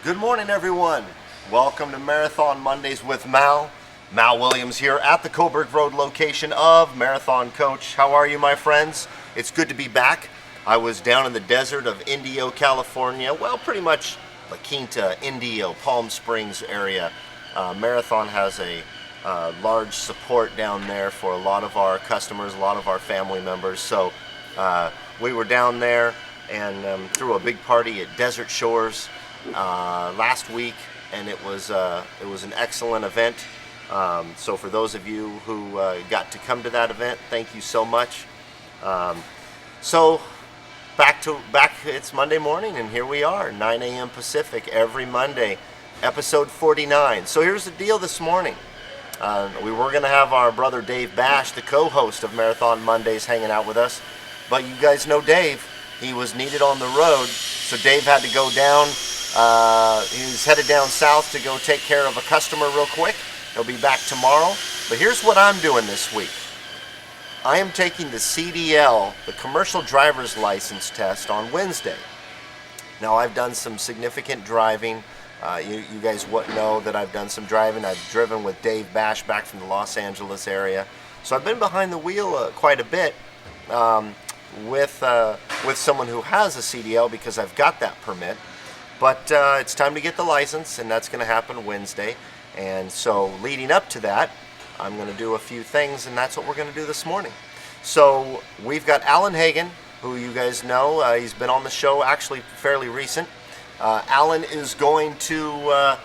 Good morning, everyone. Welcome to Marathon Mondays with Mal. Mal Williams here at the Coburg Road location of Marathon Coach. How are you, my friends? It's good to be back. I was down in the desert of Indio, California. Well, pretty much La Quinta, Indio, Palm Springs area. Marathon has a large support down there for a lot of our customers, a lot of our family members. So we were down there and threw a big party at Desert Shores last week, and it was an excellent event. So for those of you who got to come to that event, thank you so much. So back, it's Monday morning, and here we are, 9 a.m. Pacific every Monday, episode 49. So here's the deal this morning. We were going to have our brother Dave Bash, the co-host of Marathon Mondays, hanging out with us, but you guys know Dave. He was needed on the road, so Dave had to go down. He's headed down south to go take care of a customer real quick. He'll be back tomorrow. But here's what I'm doing this week. I am taking the CDL, the Commercial Driver's License test, on Wednesday. Now, I've done some significant driving. You guys know that I've done some driving. I've driven with Dave Bash back from the Los Angeles area. So I've been behind the wheel quite a bit with someone who has a CDL because I've got that permit. But it's time to get the license, and that's going to happen Wednesday. And so leading up to that, I'm going to do a few things, and that's what we're going to do this morning. So we've got Alan Hagen, who you guys know. He's been on the show actually fairly recent. Alan is going to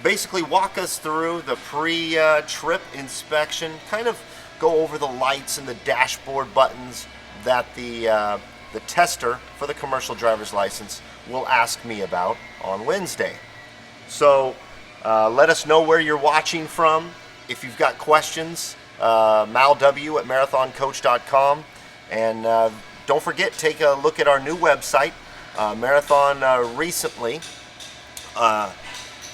basically walk us through the pre-trip inspection, kind of go over the lights and the dashboard buttons that the tester for the commercial driver's license will ask me about on Wednesday. So let us know where you're watching from. If you've got questions, malw@marathoncoach.com. And don't forget, take a look at our new website. Marathon recently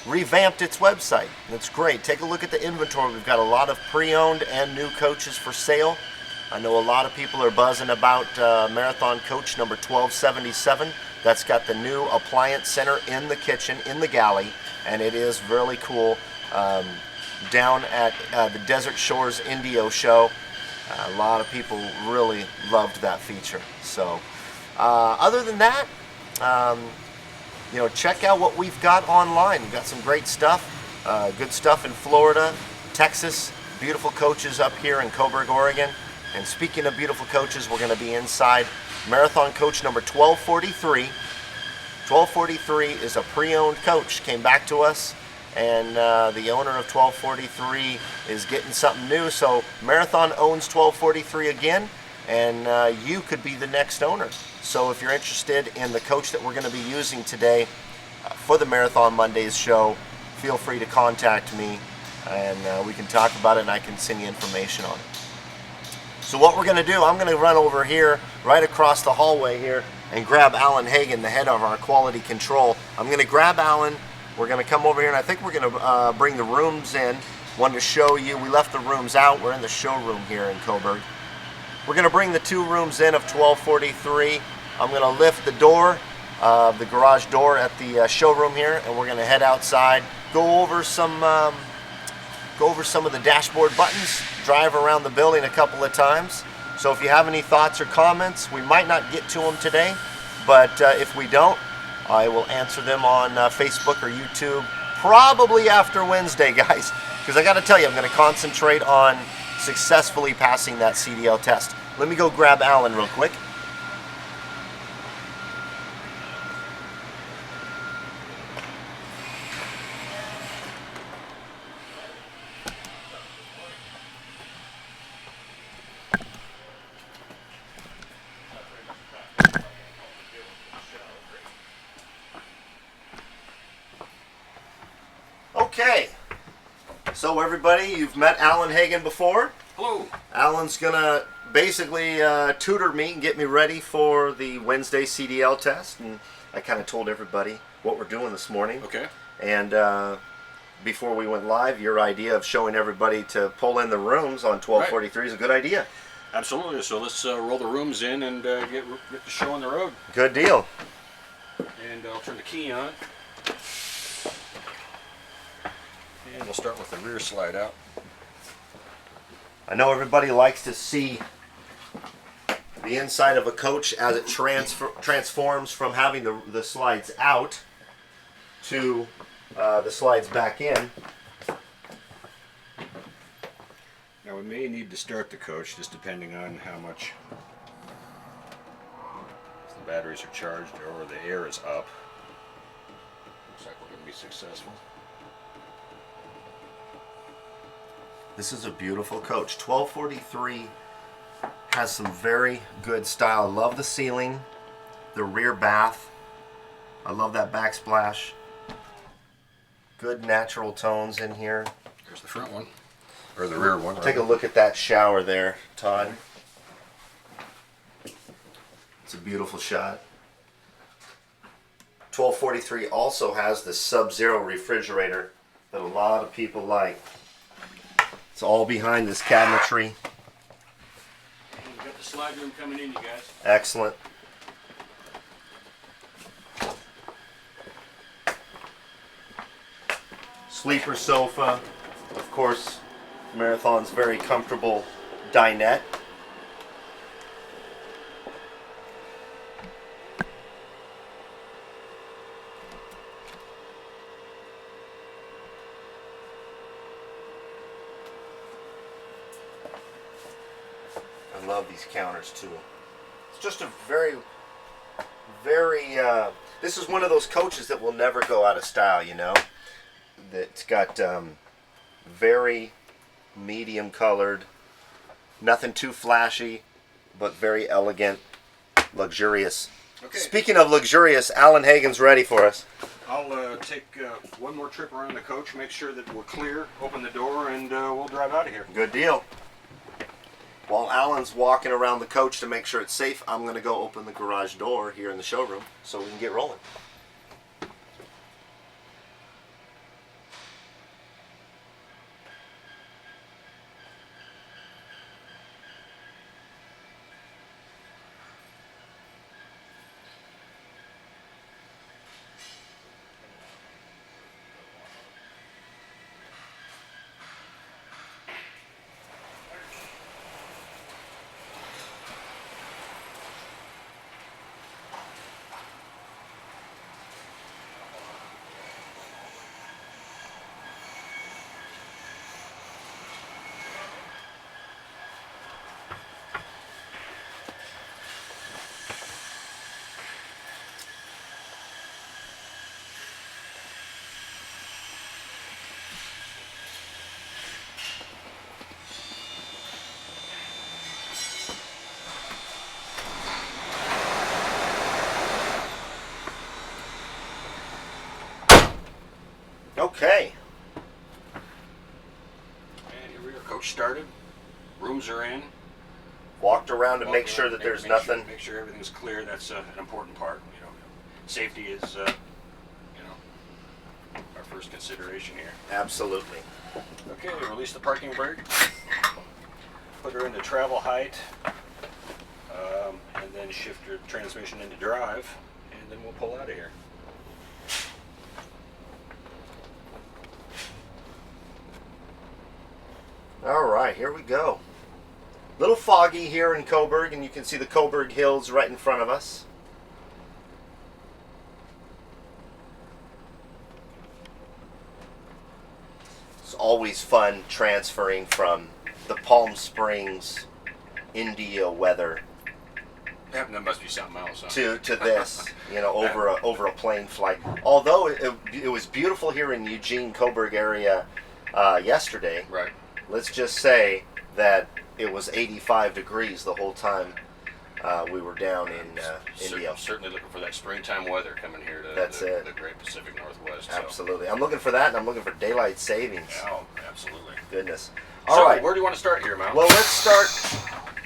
revamped its website. It's great. Take a look at the inventory. We've got a lot of pre-owned and new coaches for sale. I know a lot of people are buzzing about Marathon Coach number 1277. That's got the new appliance center in the kitchen, in the galley, and it is really cool. Down at the Desert Shores Indio show, a lot of people really loved that feature. So other than that, check out what we've got online. We've got some great stuff, good stuff in Florida, Texas, beautiful coaches up here in Coburg, Oregon. And speaking of beautiful coaches, we're going to be inside Marathon Coach number 1243. 1243 is a pre-owned coach, came back to us, and the owner of 1243 is getting something new. So Marathon owns 1243 again, and you could be the next owner. So if you're interested in the coach that we're going to be using today for the Marathon Mondays show, feel free to contact me, and we can talk about it, and I can send you information on it. So what we're going to do, I'm going to run over here, right across the hallway here, and grab Alan Hagen, the head of our quality control. I'm going to grab Alan. We're going to come over here, and I think we're going to bring the rooms in. Wanted to show you, we left the rooms out. We're in the showroom here in Coburg. We're going to bring the two rooms in of 1243. I'm going to lift the door, the garage door at the showroom here, and we're going to head outside, go over some of the dashboard buttons, drive around the building a couple of times. So if you have any thoughts or comments, we might not get to them today, but if we don't, I will answer them on Facebook or YouTube probably after Wednesday, guys, because I got to tell you, I'm going to concentrate on successfully passing that CDL test. Let me go grab Alan real quick. Okay, so everybody, you've met Alan Hagen before. Hello. Alan's gonna basically tutor me and get me ready for the Wednesday CDL test, and I kind of told everybody what we're doing this morning. Okay. And before we went live, your idea of showing everybody to pull in the rooms on 1243 is a good idea. Absolutely. So let's roll the rooms in and get the show on the road. Good deal. And I'll turn the key on. And we'll start with the rear slide out. I know everybody likes to see the inside of a coach as it transforms from having the slides out to the slides back in. Now we may need to start the coach just depending on how much the batteries are charged or the air is up. Looks like we're going to be successful. This is a beautiful coach. 1243 has some very good style. I love the ceiling, the rear bath. I love that backsplash. Good natural tones in here. There's the front one, or the rear one. Take a look at that shower there, Todd. It's a beautiful shot. 1243 also has the Sub-Zero refrigerator that a lot of people like. It's all behind this cabinetry. We've got the slide room coming in, you guys. Excellent. Sleeper sofa. Of course, Marathon's very comfortable dinette. I love these counters too. It's just a very, this is one of those coaches that will never go out of style, you know. That's got very medium colored, nothing too flashy, but very elegant, luxurious. Okay. Speaking of luxurious, Alan Hagen's ready for us. I'll take one more trip around the coach, make sure that we're clear, open the door, and we'll drive out of here. Good deal. While Alan's walking around the coach to make sure it's safe, I'm going to go open the garage door here in the showroom so we can get rolling. Okay. And here we are, coach started. Rooms are in. Walked around to make sure that there's nothing. Make sure everything's clear. That's an important part. You know, safety is, you know, our first consideration here. Absolutely. Okay, release the parking brake. Put her into travel height, and then shift your transmission into drive, and then we'll pull out of here. All right, here we go. Little foggy here in Coburg, and you can see the Coburg Hills right in front of us. It's always fun transferring from the Palm Springs, India weather Yeah, that must be something else. Huh? to this, you know, over a plane flight. Although it was beautiful here in Eugene, Coburg area yesterday. Right. Let's just say that it was 85 degrees the whole time we were down in India. Certainly looking for that springtime weather coming here to That's it. the great Pacific Northwest. Absolutely. I'm looking for that, and I'm looking for daylight savings. Oh, absolutely. Goodness. So, All right. where do you want to start here, Mal? Well,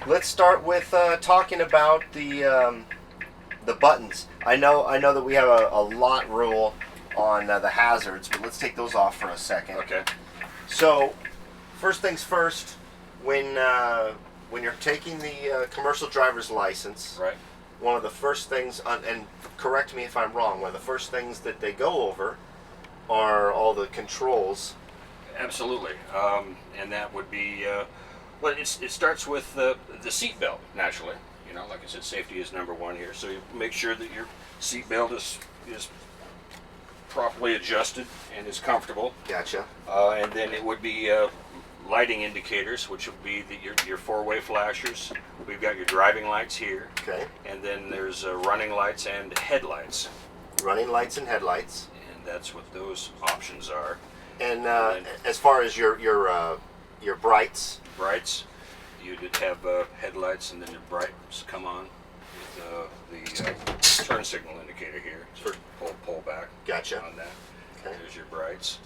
let's start with talking about the buttons. I know that we have a lot rule on the hazards, but let's take those off for a second. Okay. So, first things first, when you're taking the commercial driver's license, Right. one of the first things, and correct me if I'm wrong, one of the first things that they go over are all the controls Absolutely, and that would be well. It starts with the seat belt naturally. You know, like I said, safety is number one here. So you make sure that your seat belt is properly adjusted and is comfortable. Gotcha. And then it would be lighting indicators, which would be your four-way flashers. We've got your driving lights here. Okay. And then there's running lights and headlights. Running lights and headlights. And that's what those options are. And as far as your brights. Brights, you'd have headlights, and then the brights come on with the turn signal indicator here. So pull back. Gotcha. On that. Okay. There's your brights.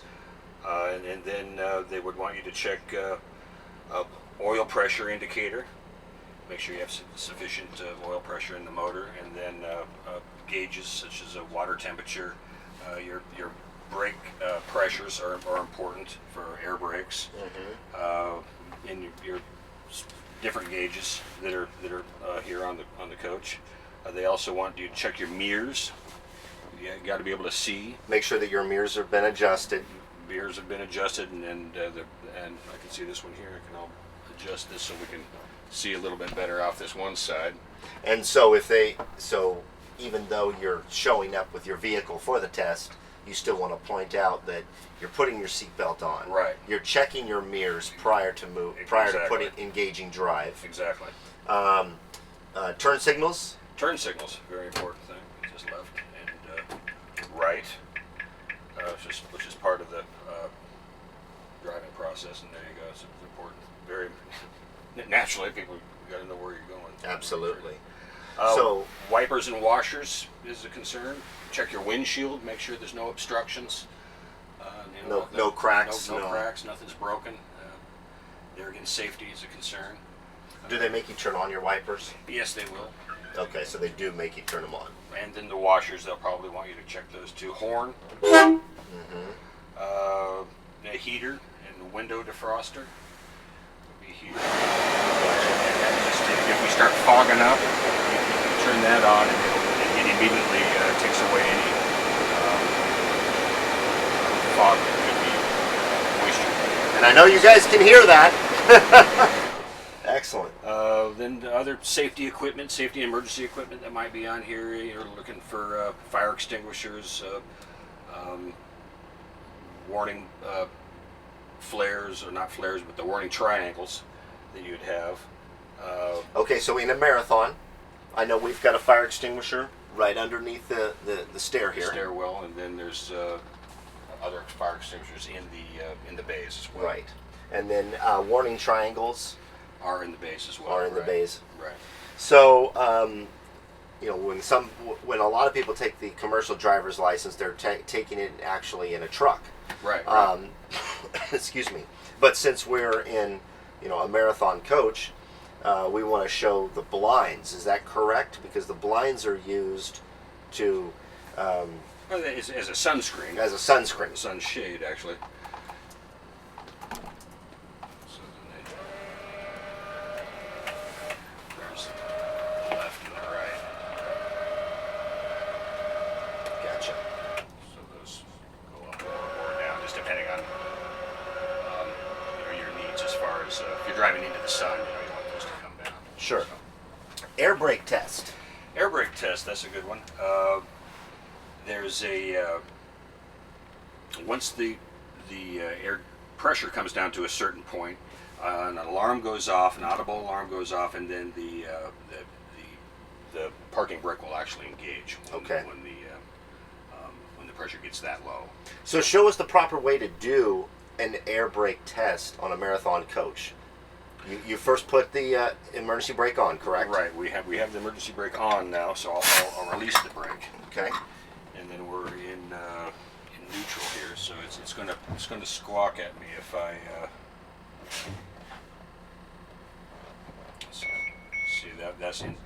And then they would want you to check oil pressure indicator. Make sure you have sufficient oil pressure in the motor, and then gauges such as water temperature. Your brake pressures are important for air brakes. Mm-hmm. And your different gauges that are here on the coach. They also want you to check your mirrors. You got to be able to see. Make sure that your mirrors have been adjusted. Mirrors have been adjusted, and I can see this one here. I'll adjust this so we can see a little bit better off this one side. And so even though you're showing up with your vehicle for the test, you still want to point out that you're putting your seatbelt on. Right. You're checking your mirrors prior to engaging drive. Exactly. Turn signals. Turn signals, very important thing. Just left and right, which is part of the driving process. And there you go. It's important. Very naturally, people got to know where you're going. Absolutely. So wipers and washers is a concern. Check your windshield. Make sure there's no obstructions. No cracks. No cracks. Nothing's broken. There again, safety is a concern. Do they make you turn on your wipers? Yes, they will. Okay, so they do make you turn them on. And then the washers, they'll probably want you to check those too. Horn. Mm-hmm. A heater and the window defroster would be here. And just if we start fogging up, you turn that on, and it immediately takes away any fog that could be moisture. And I know you guys can hear that. Excellent. Then the other safety equipment, safety and emergency equipment that might be on here. You're looking for fire extinguishers, warning flares, or not flares, but the warning triangles that you'd have. Okay, so in a marathon, I know we've got a fire extinguisher right underneath the stair here. Stairwell, and then there's other fire extinguishers in the bays as well. Right, and then warning triangles are in the bays as well. Are in the bays. Right. So, when a lot of people take the commercial driver's license, they're taking it actually in a truck. Right. Excuse me. But since we're in, a marathon coach, we want to show the blinds. Is that correct? Because the blinds are used to as a sunscreen. As a sunscreen. Sunshade, actually. There's the left and the right. Gotcha. So those go up or down, just depending on your needs as far as if you're driving into the sun, you want those to come down. Sure. So. Air brake test. Air brake test, that's a good one. There's once the air pressure comes down to a certain point, an alarm goes off, an audible alarm goes off, and then the parking brake will actually engage when the pressure gets that low. So show us the proper way to do an air brake test on a marathon coach. You first put the emergency brake on, correct? Right. We have the emergency brake on now, so I'll release the brake. Okay. And then we're in neutral here, so it's gonna squawk at me if I see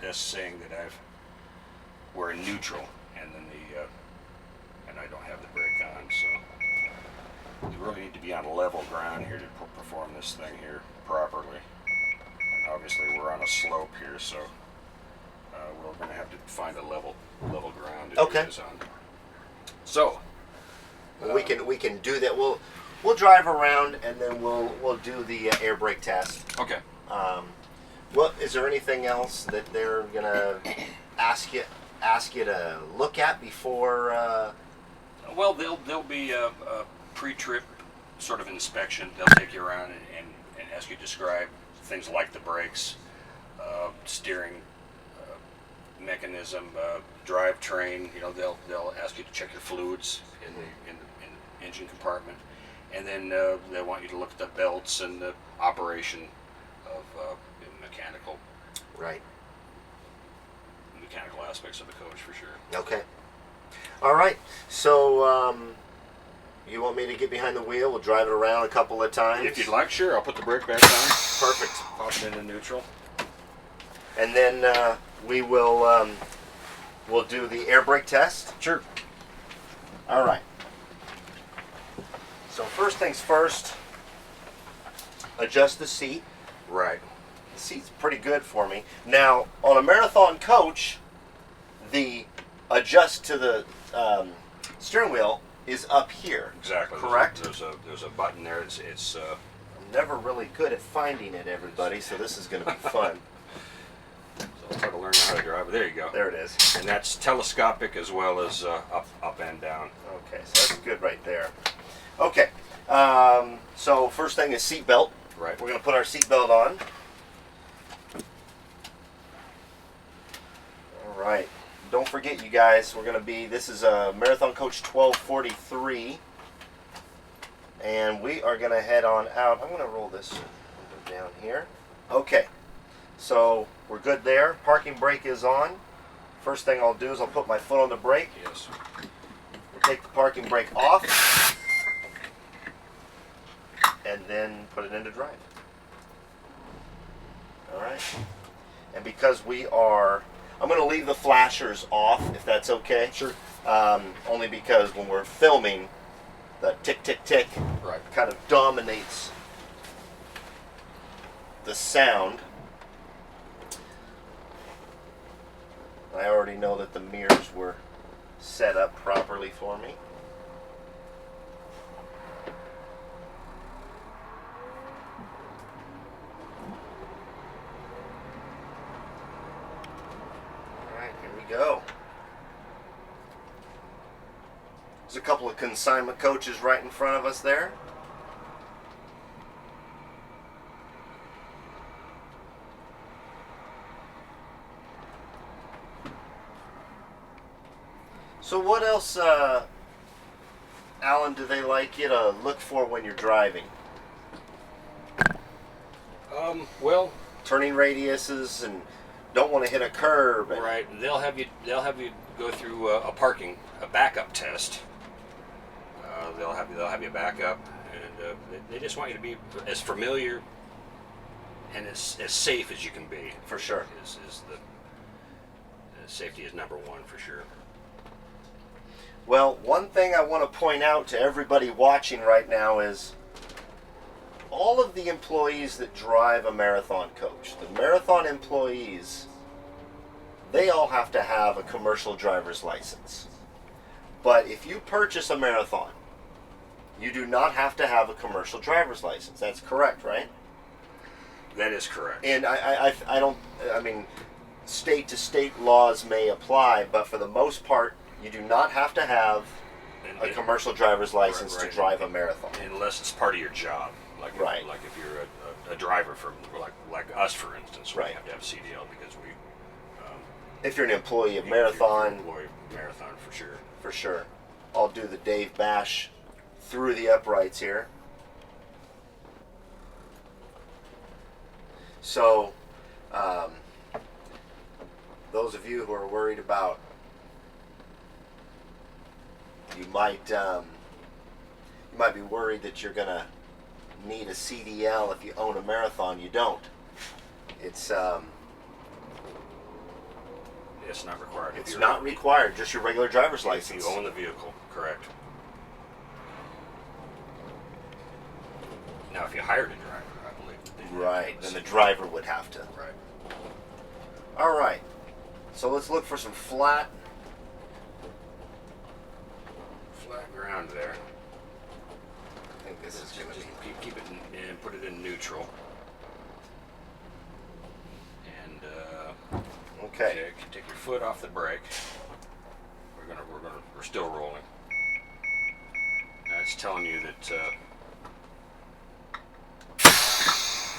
that's saying that we're in neutral, and then and I don't have the brake on, so we really need to be on level ground here to perform this thing here properly. And obviously we're on a slope here, so we're going to have to find a level ground to do this on. So we can do that. Well, we'll drive around and then we'll do the air brake test. Okay. Well, is there anything else that they're gonna ask you to look at before? Well, there'll be a pre-trip sort of inspection. They'll take you around and ask you to describe things like the brakes, steering mechanism, drivetrain. They'll ask you to check your fluids in the engine compartment, and then they want you to look at the belts and the operation of mechanical aspects of the coach for sure. Okay. All right. So you want me to get behind the wheel? We'll drive it around a couple of times. If you'd like, sure. I'll put the brake back on. Perfect. Pop it into neutral. And then we'll do the air brake test. Sure. All right. So first things first, adjust the seat. Right. The seat's pretty good for me. Now, on a marathon coach, the adjust to the steering wheel is up here. Exactly. Correct? There's a button there. It's I'm never really good at finding it, everybody, so this is going to be fun. So I'll try to learn how to drive it. There you go. There it is. And that's telescopic as well as up and down. Okay, so that's good right there. Okay, so first thing is seat belt. Right. We're going to put our seat belt on. All right. Don't forget, you guys, this is a Marathon Coach 1243. And we are going to head on out. I'm going to roll this down here. Okay. So we're good there. Parking brake is on. First thing I'll do is I'll put my foot on the brake. Yes. We'll take the parking brake off. And then put it into drive. All right. And because I'm going to leave the flashers off, if that's okay. Sure. Only because when we're filming, the tick, tick, tick kind of dominates the sound. I already know that the mirrors were set up properly for me. Go. There's a couple of consignment coaches right in front of us there. So what else, Alan, do they like you to look for when you're driving? Well, turning radiuses and don't want to hit a curb. Right. They'll have you go through a backup test. They'll have you back up, and they just want you to be as familiar and as safe as you can be. For sure. Safety is number one for sure. Well, one thing I want to point out to everybody watching right now is all of the employees that drive a marathon coach, the marathon employees, they all have to have a commercial driver's license. But if you purchase a marathon, you do not have to have a commercial driver's license. That's correct, right? That is correct. And I mean, state to state laws may apply, but for the most part, you do not have to have a commercial driver's license to drive a marathon. Unless it's part of your job. Like if you're a driver for like us, for instance, we have to have CDL because we. If you're an employee of Marathon, for sure. For sure. I'll do the Dave Bash through the uprights here. So, those of you who are worried about, you might be worried that you're gonna need a CDL if you own a marathon. You don't. It's not required. It's not required. Just your regular driver's license. If you own the vehicle, correct. Now, if you hired a driver, I believe. Right. Then the driver would have to. Right. All right. So let's look for some flat ground there. I think this is going to be. Keep it and put it in neutral. And Okay. take your foot off the brake. We're still rolling. That's telling you that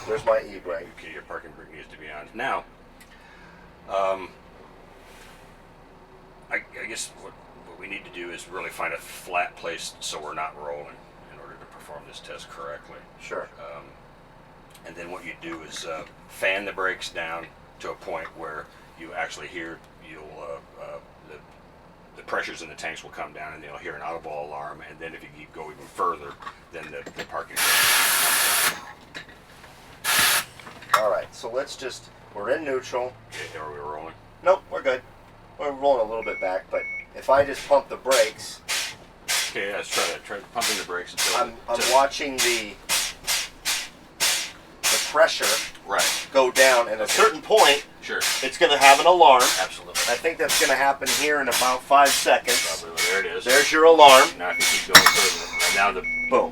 There's my e-brake. okay, your parking brake needs to be on. Now, I guess what we need to do is really find a flat place so we're not rolling in order to perform this test correctly. Sure. And then what you do is fan the brakes down to a point where you actually hear the pressures in the tanks will come down, and you'll hear an audible alarm. And then if you go even further, then the parking brake comes on. All right. So we're in neutral. Okay, are we rolling? Nope, we're good. We're rolling a little bit back, but if I just pump the brakes, Okay, let's try pumping the brakes until I'm watching the pressure right. go down, and at a certain point, Sure. it's going to have an alarm. Absolutely. I think that's going to happen here in about 5 seconds. Probably, there it is. There's your alarm. Now if you keep going further, and now the Boom.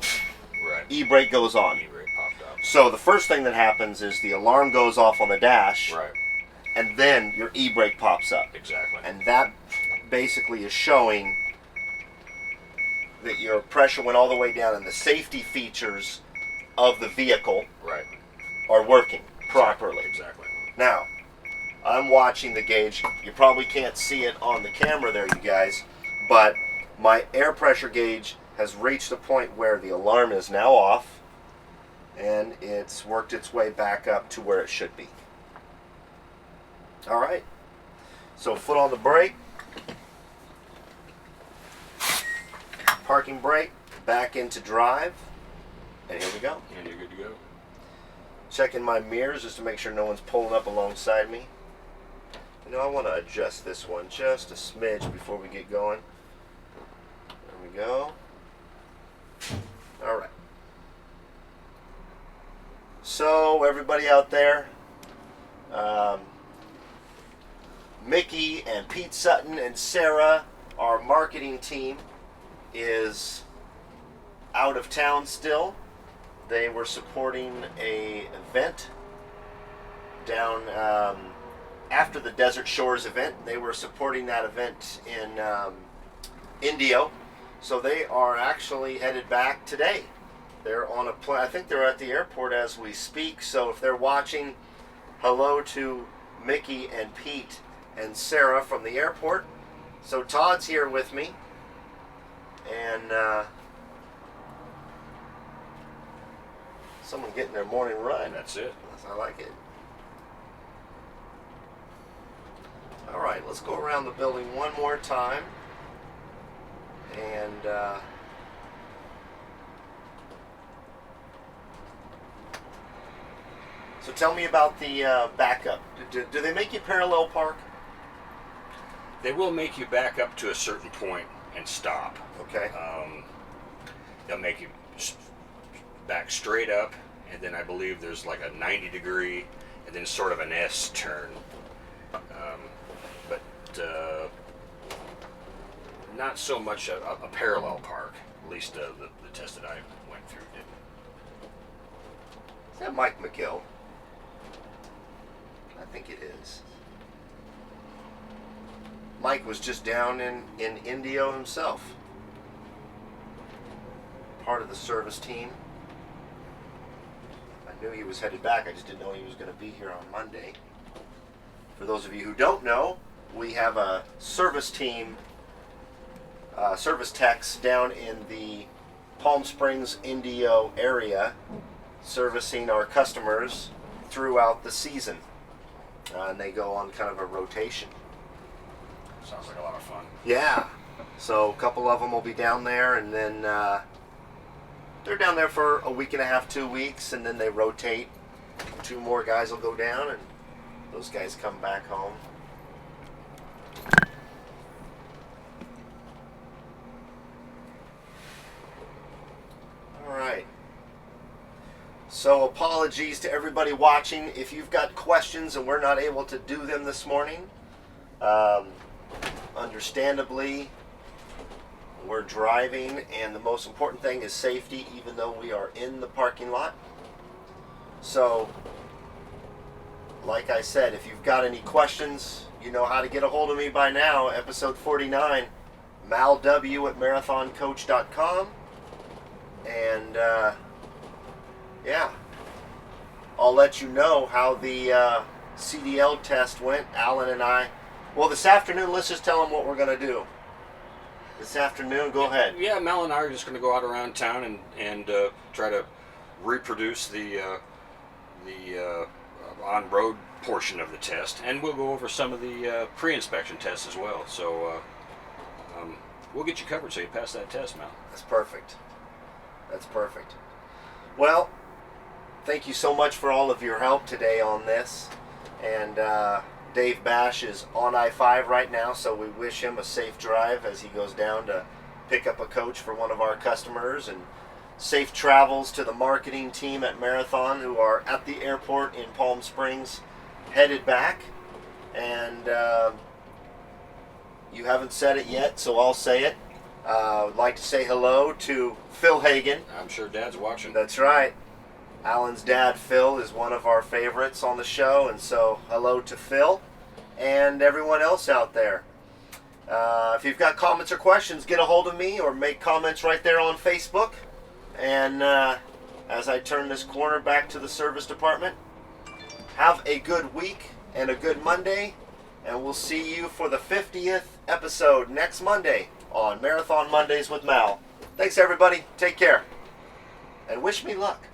right E-brake goes on. E-brake popped up. So the first thing that happens is the alarm goes off on the dash, Right. and then your e-brake pops up. Exactly. And that basically is showing that your pressure went all the way down, and the safety features of the vehicle right. are working properly. Exactly. Now, I'm watching the gauge. You probably can't see it on the camera there, you guys, but my air pressure gauge has reached a point where the alarm is now off, and it's worked its way back up to where it should be. All right. So foot on the brake, parking brake, back into drive, and here we go. And you're good to go. Checking my mirrors just to make sure no one's pulling up alongside me. You know, I want to adjust this one just a smidge before we get going. There we go. All right. So, everybody out there, Mickey and Pete Sutton and Sarah, our marketing team, is out of town still. They were supporting a event down after the Desert Shores event. They were supporting that event in Indio. So they are actually headed back today. They're on a plane. I think they're at the airport as we speak. So if they're watching, hello to Mickey and Pete and Sarah from the airport. So Todd's here with me. And someone getting their morning run. That's it. I like it. All right, let's go around the building one more time. And so tell me about the backup. Do they make you parallel park? They will make you back up to a certain point and stop. Okay. They'll make you back straight up, and then I believe there's like a 90-degree, and then sort of an S turn. But not so much a parallel park. At least the test that I went through did. Is that Mike McGill? I think it is. Mike was just down in Indio himself. Part of the service team. I knew he was headed back. I just didn't know he was going to be here on Monday. For those of you who don't know, we have a service team, service techs down in the Palm Springs, Indio area, servicing our customers throughout the season. And they go on kind of a rotation. Sounds like a lot of fun. Yeah. So a couple of them will be down there, and then they're down there for a week and a half, 2 weeks, and then they rotate. 2 more guys will go down, and those guys come back home. All right. So apologies to everybody watching. If you've got questions and we're not able to do them this morning, understandably, We're driving, and the most important thing is safety, even though we are in the parking lot. So, like I said, if you've got any questions, you know how to get a hold of me by now. Episode 49, malw@marathoncoach.com. And, yeah, I'll let you know how the CDL test went. Alan and I, well, this afternoon, let's just tell them what we're going to do. This afternoon, go ahead. Yeah, Mel and I are just going to go out around town and try to reproduce the on-road portion of the test, and we'll go over some of the pre-inspection tests as well. So we'll get you covered so you pass that test, Mel. That's perfect. That's perfect. Well, thank you so much for all of your help today on this. And Dave Bash is on I-5 right now, so we wish him a safe drive as he goes down to pick up a coach for one of our customers, and safe travels to the marketing team at Marathon who are at the airport in Palm Springs headed back. And you haven't said it yet, so I'll say it. I'd like to say hello to Phil Hagen. I'm sure Dad's watching. That's right. Alan's dad, Phil, is one of our favorites on the show, and so hello to Phil and everyone else out there. If you've got comments or questions, get a hold of me or make comments right there on Facebook. And as I turn this corner back to the service department, have a good week and a good Monday, and we'll see you for the 50th episode next Monday on Marathon Mondays with Mal. Thanks, everybody. Take care. And wish me luck.